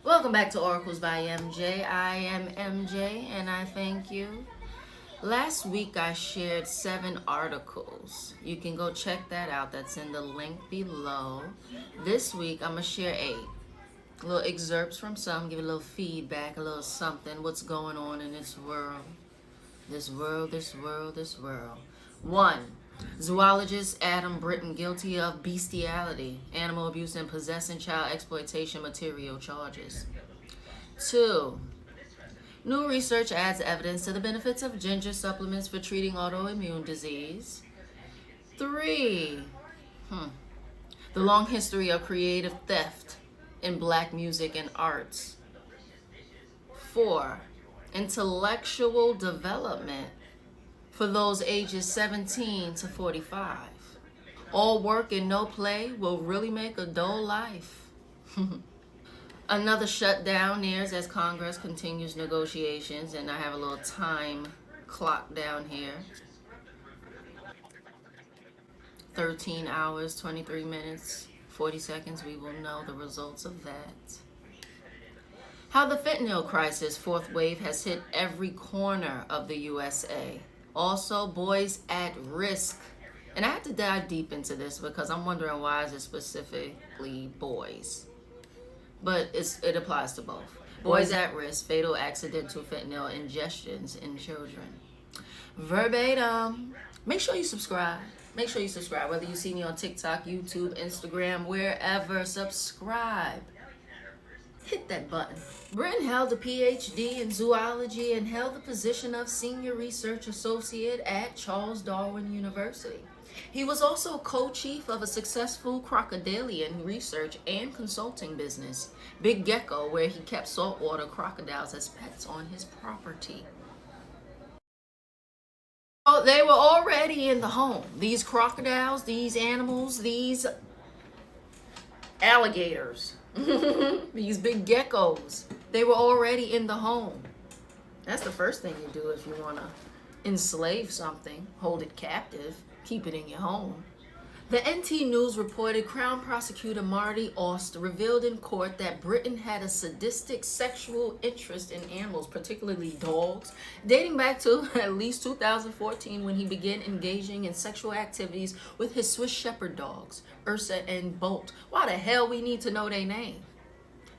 Welcome back to Oracles by MJ. I am MJ and I thank you. Last week I shared 7 articles. You can go check that out. That's in the link below. This week I'm going to share 8. Little excerpts from some, give a little feedback, a little something. What's going on in this world? This world, this world, this world. 1. Zoologist Adam Britton guilty of bestiality, animal abuse, and possessing child exploitation material charges. 2. New research adds evidence to the benefits of ginger supplements for treating autoimmune disease. 3. The long history of creative theft in black music and arts. 4. Intellectual development for those ages 17 to 45. All work and no play will really make a dull life. Another shutdown nears as Congress continues negotiations, and I have a little time clock down here. 13 hours, 23 minutes, 40 seconds. We will know the results of that. How the fentanyl crisis, 4th wave, has hit every corner of the USA. Also, boys at risk. And I had to dive deep into this because I'm wondering why is it specifically boys. But it applies to both. Boys at risk, fatal accidental fentanyl ingestions in children. Verbatim. Make sure you subscribe. Make sure you subscribe. Whether you see me on TikTok, YouTube, Instagram, wherever, subscribe. Hit that button. Britton held a PhD in zoology and held the position of Senior Research Associate at Charles Darwin University. He was also co-chief of a successful crocodilian research and consulting business, Big Gecko, where he kept saltwater crocodiles as pets on his property. So they were already in the home. These crocodiles, these animals, these alligators. These big geckos, they were already in the home. That's the first thing you do if you want to enslave something, hold it captive, keep it in your home. The NT News reported Crown Prosecutor Marty Aust revealed in court that Britton had a sadistic sexual interest in animals, particularly dogs, dating back to at least 2014 when he began engaging in sexual activities with his Swiss Shepherd dogs, Ursa and Bolt. Why the hell we need to know their name?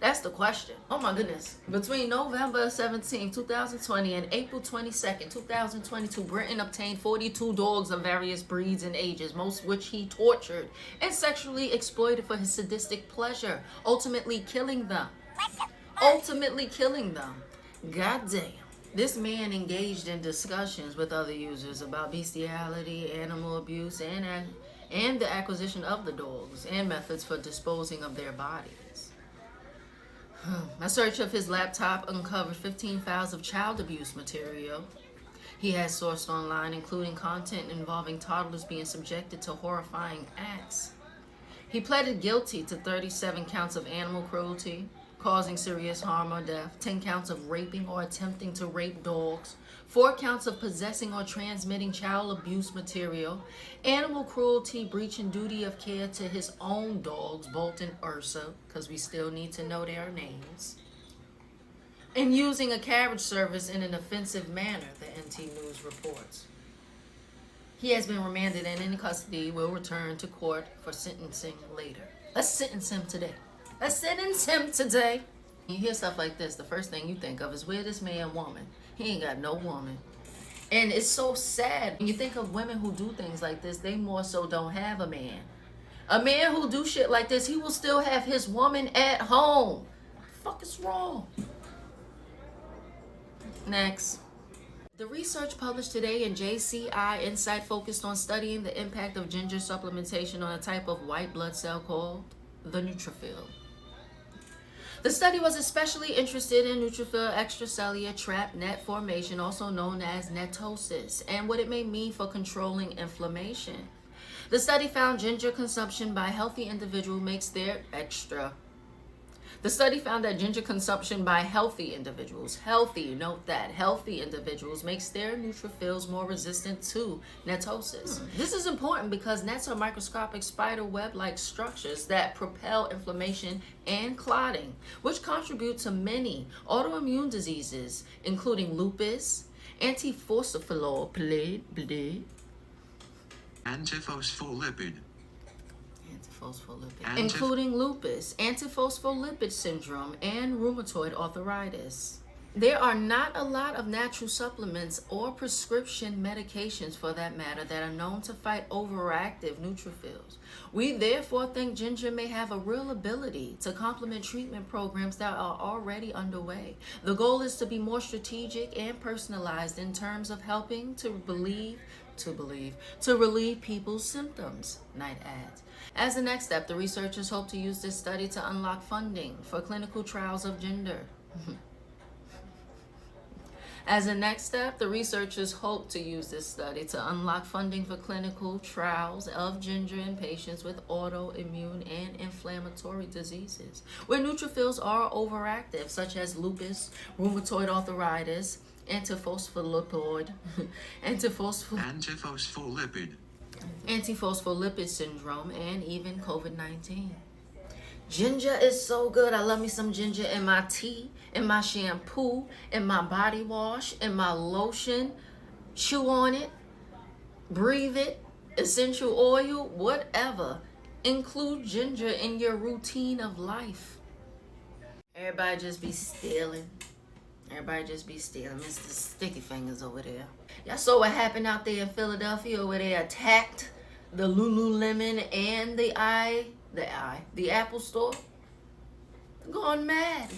That's the question. Oh my goodness. Between November 17, 2020 and April 22nd, 2022, Britton obtained 42 dogs of various breeds and ages, most which he tortured and sexually exploited for his sadistic pleasure, ultimately killing them. God damn. This man engaged in discussions with other users about bestiality, animal abuse, and the acquisition of the dogs and methods for disposing of their bodies. A search of his laptop uncovered 15 files of child abuse material he has sourced online, including content involving toddlers being subjected to horrifying acts. He pleaded guilty to 37 counts of animal cruelty, causing serious harm or death, 10 counts of raping or attempting to rape dogs, 4 counts of possessing or transmitting child abuse material, animal cruelty, breaching duty of care to his own dogs, Bolt and Ursa, because we still need to know their names, and using a carriage service in an offensive manner, the NT News reports. He has been remanded and in custody will return to court for sentencing later. Let's sentence him today. You hear stuff like this, the first thing you think of is, where this man woman? He ain't got no woman. And it's so sad. When you think of women who do things like this, they more so don't have a man. A man who do shit like this, he will still have his woman at home. What the fuck is wrong? Next. The research published today in JCI Insight focused on studying the impact of ginger supplementation on a type of white blood cell called the neutrophil. The study was especially interested in neutrophil extracellular trap net formation, also known as netosis, and what it may mean for controlling inflammation. The study found ginger consumption by healthy individuals makes their The study found that ginger consumption by healthy individuals, note that, healthy individuals makes their neutrophils more resistant to netosis. This is important because nets are microscopic spider web-like structures that propel inflammation and clotting, which contribute to many autoimmune diseases, including lupus, antiphospholipid, including lupus, antiphospholipid syndrome, and rheumatoid arthritis. There are not a lot of natural supplements or prescription medications, for that matter, that are known to fight overactive neutrophils. We therefore think ginger may have a real ability to complement treatment programs that are already underway. The goal is to be more strategic and personalized in terms of helping to relieve people's symptoms, Knight adds. As the next step, the researchers hope to use this study to unlock funding for clinical trials of ginger. As a next step, the researchers hope to use this study to unlock funding for clinical trials of ginger in patients with autoimmune and inflammatory diseases, where neutrophils are overactive, such as lupus, rheumatoid arthritis, antiphospholipid syndrome, and even COVID-19. Ginger is so good. I love me some ginger in my tea, in my shampoo, in my body wash, in my lotion. Chew on it, breathe it, essential oil, whatever. Include ginger in your routine of life. Everybody just be stealing. Mr. Sticky Fingers over there. Y'all saw what happened out there in Philadelphia where they attacked the Lululemon and the Apple store? Gone mad.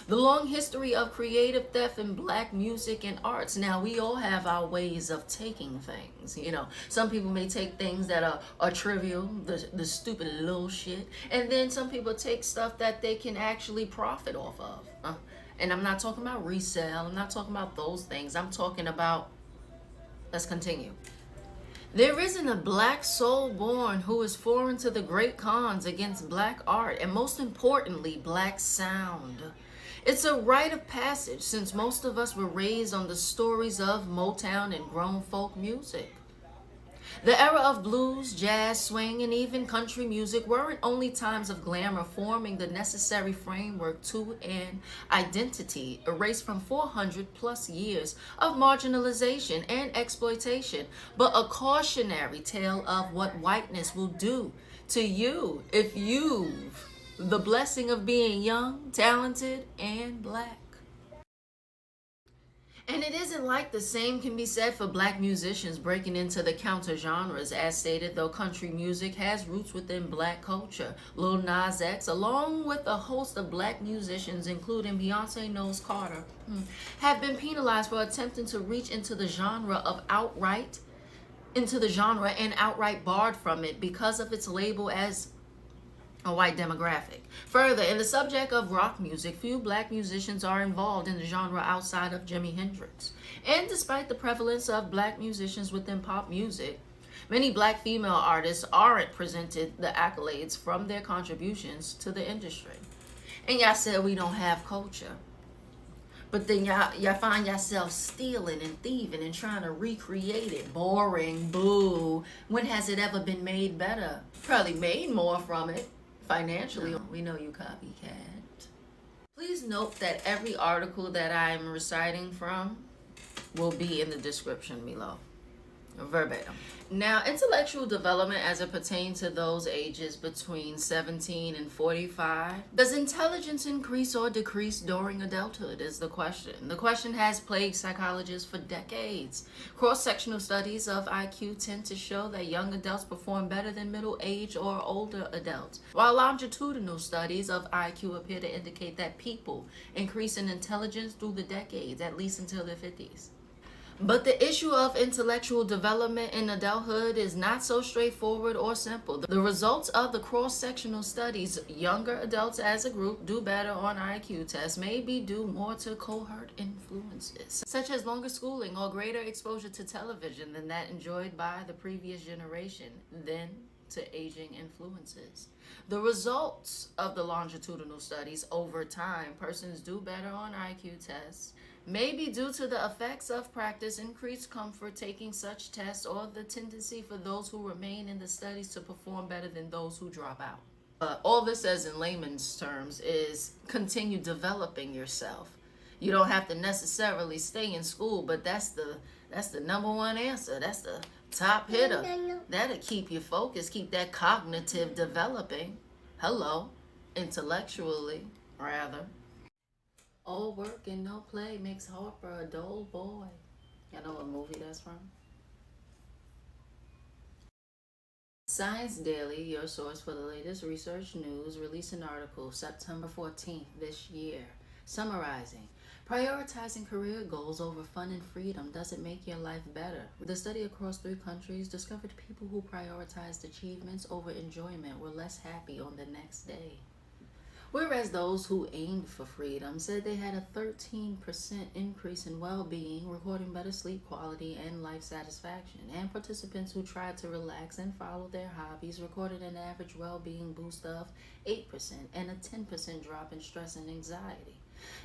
The long history of creative theft in black music and arts. Now, we all have our ways of taking things. Some people may take things that are trivial, the stupid little shit, and then some people take stuff that they can actually profit off of. And I'm not talking about resale. I'm not talking about those things. I'm talking about, let's continue. There isn't a black soul born who is foreign to the great cons against black art, and most importantly, black sound. It's a rite of passage since most of us were raised on the stories of Motown and grown folk music. The era of blues, jazz, swing, and even country music weren't only times of glamour forming the necessary framework to an identity erased from 400 plus years of marginalization and exploitation, but a cautionary tale of what whiteness will do to you if you've the blessing of being young, talented, and black. And it isn't like the same can be said for black musicians breaking into the counter genres. As stated, though country music has roots within black culture, Lil Nas X, along with a host of black musicians, including Beyonce Knowles Carter, have been penalized for attempting to reach into the genre and outright barred from it because of its label as a white demographic. Further, in the subject of rock music, few black musicians are involved in the genre outside of Jimi Hendrix. And despite the prevalence of black musicians within pop music, many black female artists aren't presented the accolades from their contributions to the industry. And y'all said we don't have culture. But then y'all find yourself stealing and thieving and trying to recreate it. Boring, boo. When has it ever been made better? Probably made more from it. Financially, no. We know you copycat. Please note that every article that I'm reciting from will be in the description below. verbatim. Now, intellectual development as it pertains to those ages between 17 and 45. Does intelligence increase or decrease during adulthood is the question. The question has plagued psychologists for decades. Cross-sectional studies of IQ tend to show that young adults perform better than middle-aged or older adults, while longitudinal studies of IQ appear to indicate that people increase in intelligence through the decades, at least until their 50s. But the issue of intellectual development in adulthood is not so straightforward or simple. The results of the cross-sectional studies, younger adults as a group do better on IQ tests, may be due more to cohort influences, such as longer schooling or greater exposure to television than that enjoyed by the previous generation, than to aging influences. The results of the longitudinal studies over time, persons do better on IQ tests, may be due to the effects of practice, increased comfort taking such tests, or the tendency for those who remain in the studies to perform better than those who drop out. All this says in layman's terms is continue developing yourself. You don't have to necessarily stay in school, but that's the number one answer. That's the top hitter. That'll keep you focused, keep that cognitive developing. Hello, intellectually, rather. All work and no play makes Harper a dull boy. You know what movie that's from? Science Daily, your source for the latest research news, released an article September 14th this year, summarizing, prioritizing career goals over fun and freedom doesn't make your life better. The study across 3 countries discovered people who prioritized achievements over enjoyment were less happy on the next day, whereas those who aimed for freedom said they had a 13% increase in well-being, recording better sleep quality and life satisfaction. And participants who tried to relax and follow their hobbies recorded an average well-being boost of 8% and a 10% drop in stress and anxiety.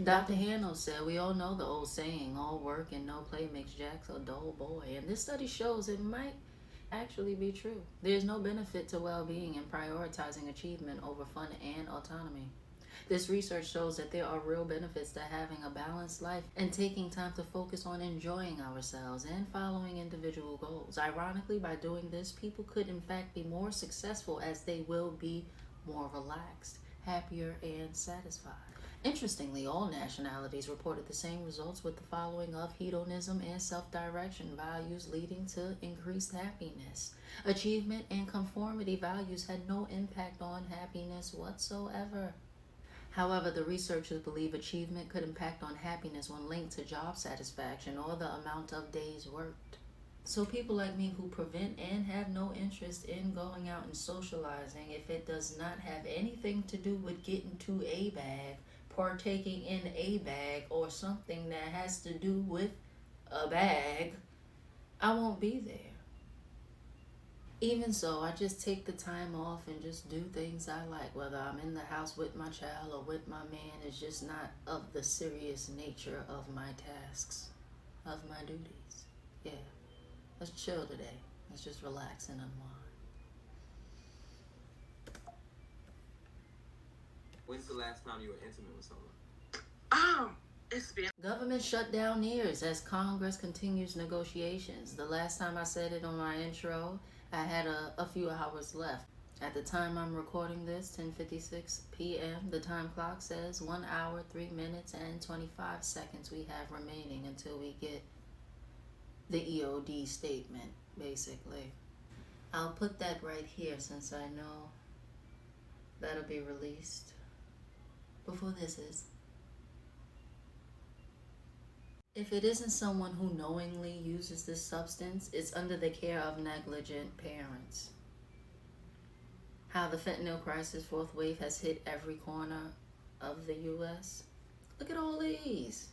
Dr. Hanno said, we all know the old saying, all work and no play makes Jack a dull boy. And this study shows it might actually be true. There's no benefit to well-being in prioritizing achievement over fun and autonomy. This research shows that there are real benefits to having a balanced life and taking time to focus on enjoying ourselves and following individual goals. Ironically, by doing this, people could in fact be more successful as they will be more relaxed, happier, and satisfied. Interestingly, all nationalities reported the same results, with the following of hedonism and self-direction values leading to increased happiness. Achievement and conformity values had no impact on happiness whatsoever. However, the researchers believe achievement could impact on happiness when linked to job satisfaction or the amount of days worked. So people like me who prevent and have no interest in going out and socializing, if it does not have anything to do with getting to a bag, partaking in a bag, or something that has to do with a bag, I won't be there. Even so, I just take the time off and just do things I like, whether I'm in the house with my child or with my man. It's just not of the serious nature of my tasks, of my duties. Yeah, let's chill today. Let's just relax and unwind. When's the last time you were intimate with someone? It's been... Government shutdown years as Congress continues negotiations. The last time I said it on my intro, I had a few hours left. At the time I'm recording this, 10:56 p.m., the time clock says 1 hour, 3 minutes, and 25 seconds we have remaining until we get the EOD statement, basically. I'll put that right here since I know that'll be released before this is. If it isn't someone who knowingly uses this substance, it's under the care of negligent parents. How the fentanyl crisis, 4th wave, has hit every corner of the U.S. Look at all these.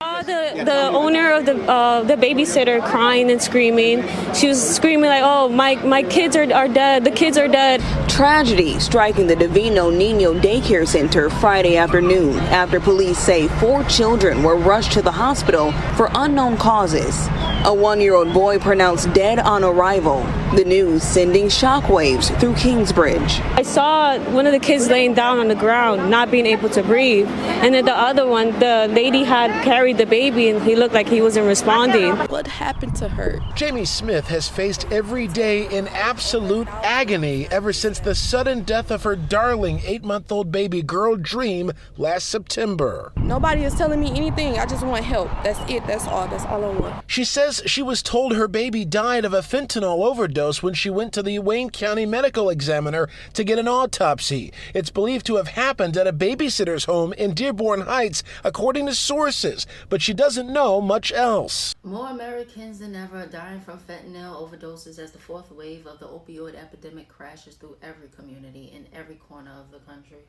The owner of the babysitter crying and screaming. She was screaming like, "Oh, my kids are dead. The kids are dead." Tragedy striking the Divino Nino Daycare Center Friday afternoon after police say 4 children were rushed to the hospital for unknown causes. A 1-year-old boy pronounced dead on arrival. The news sending shockwaves through Kingsbridge. I saw one of the kids laying down on the ground, not being able to breathe. And then the other one, the lady had carried the baby and he looked like he wasn't responding. What happened to her? Jamie Smith has faced every day in absolute agony ever since the sudden death of her darling 8-month-old baby girl Dream last September. Nobody is telling me anything. I just want help. That's it. That's all I want. She says she was told her baby died of a fentanyl overdose when she went to the Wayne County Medical Examiner to get an autopsy. It's believed to have happened at a babysitter's home in Dearborn Heights, according to sources, but she doesn't know much else. More Americans than ever are dying from fentanyl overdoses as the fourth wave of the opioid epidemic crashes through every community in every corner of the country.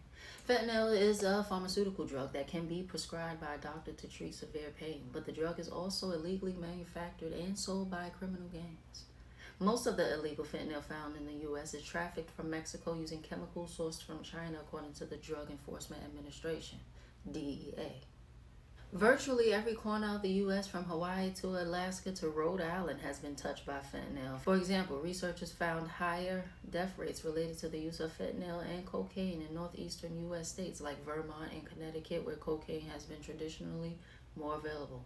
Fentanyl is a pharmaceutical drug that can be prescribed by a doctor to treat severe pain, but the drug is also illegally manufactured and sold by criminal gangs. Most of the illegal fentanyl found in the U.S. is trafficked from Mexico using chemicals sourced from China, according to the Drug Enforcement Administration, DEA. Virtually every corner of the U.S., from Hawaii to Alaska to Rhode Island, has been touched by fentanyl. For example, researchers found higher death rates related to the use of fentanyl and cocaine in northeastern U.S. states like Vermont and Connecticut, where cocaine has been traditionally more available.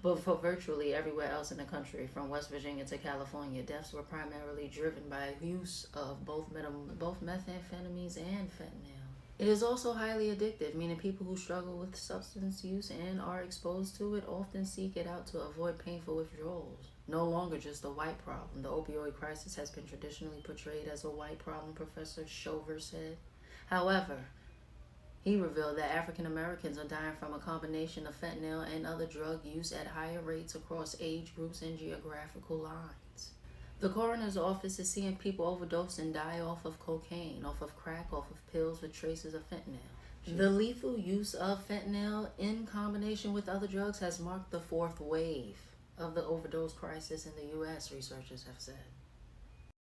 But for virtually everywhere else in the country, from West Virginia to California, deaths were primarily driven by use of both methamphetamines and fentanyl. It is also highly addictive, meaning people who struggle with substance use and are exposed to it often seek it out to avoid painful withdrawals. No longer just a white problem. The opioid crisis has been traditionally portrayed as a white problem, Professor Shover said. However, he revealed that African Americans are dying from a combination of fentanyl and other drug use at higher rates across age groups and geographical lines. The coroner's office is seeing people overdose and die off of cocaine, off of crack, off of pills with traces of fentanyl. The lethal use of fentanyl in combination with other drugs has marked the fourth wave of the overdose crisis in the U.S., researchers have said.